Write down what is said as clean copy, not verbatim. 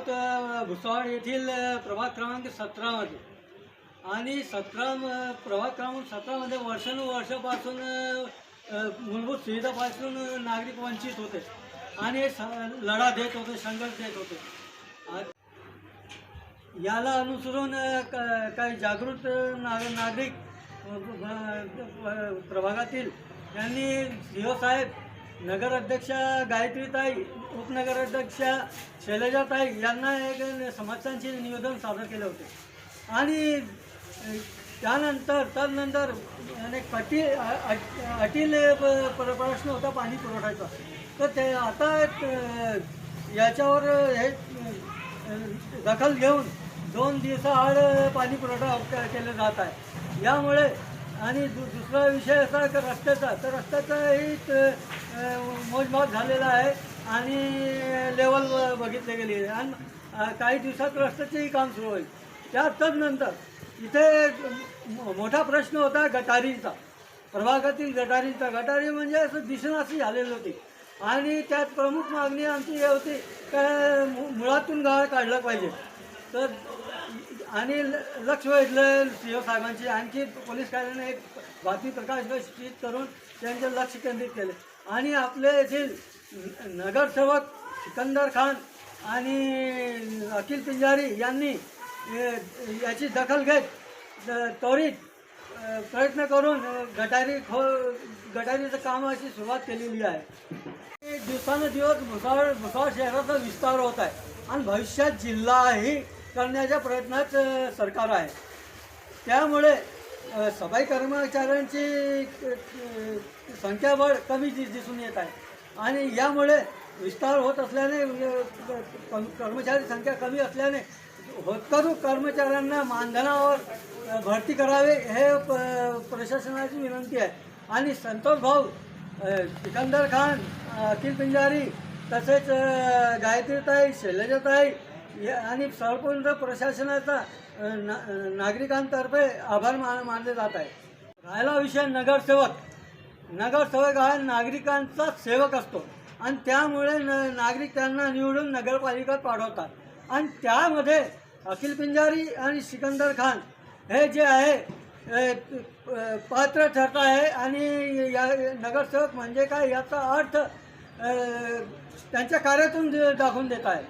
आहोत भुसावळ येथील प्रभाग क्रमांक 17मध्ये आणि प्रभाग क्रमांक 17मध्ये वर्षानुवर्षापासून मूलभूत सुविधापासून नागरिक वंचित होते आणि लढा देत होते, संघर्ष देत होते। याला अनुसरून काही जागृत नागरिक प्रभागातील यांनी सीओ साहेब, नगराध्यक्षा गायत्रीताई, उपनगराध्यक्षा शैलजाताई यांना एक समस्यांचे निवेदन सादर केले होते आणि तदनंतर अनेक अटील प्रश्न होता पाणी पुरवठ्याचा। तर ते आता याच्यावर हे दखल घेऊन 2 दिवसाआड पाणी पुरवठा केला जात आहे। यामुळे आणि दुसरा विषय असा की रस्त्याचाही मोजमाप झालेला आहे आणि लेवल बघितले गेली आहे आणि काही दिवसात रस्त्याचेही काम सुरू होईल। तदनंतर इथे मोठा प्रश्न होता गटारींचा, प्रभागातील गटारी म्हणजे असं दिसेनाशी झालेली होती आणि त्यात प्रमुख मागणी आमची हे होती की मुळातून गाळ काढलं पाहिजे। तर आणि लक्ष वेधलं सीओ साहेबांची, आणखी पोलीस कार्यालयाने एक बातमी प्रकाशित करून त्यांचे लक्ष केंद्रित केले आणि आपले येथील नगरसेवक सिकंदर खान आणि अखिल पिंजारी यांनी याची दखल घेत त्वरित प्रयत्न करून गटारीचं कामाची सुरुवात केलेली आहे। दिवसानुदिवस भुसावळ शहराचा विस्तार होत आहे आणि भविष्यात जिल्हाही करण्याच्या प्रयत्नात सरकार आहे। त्यामुळे सफाई कर्मचाऱ्यांची संख्याबळ कमी दिसून येत आहे आणि यामुळे विस्तार होत असल्याने कर्मचारी संख्या कमी असल्याने होतकरू कर्मचाऱ्यांना मानधनावर भरती करावे हे प्रशासनाची विनंती आहे आणि संतोष भाऊ, सिकंदर खान, अखिल पिंजारी तसेच गायत्रीताई, शैलजाताई आणि संपूर्ण प्रशासनाचा नागरिकांतर्फे आभार मानले जात आहे। राहिला विषय नगरसेवक हा नागरिकांचा सेवक असतो आणि त्यामुळे नागरिक त्यांना निवडून नगरपालिकेत पाठवतात आणि त्यामध्ये अखिल पिंजारी आणि सिकंदर खान हे जे आहे पात्र ठरत आहे आणि या नगरसेवक म्हणजे काय याचा अर्थ त्यांच्या कार्यातून दाखवून देत आहे।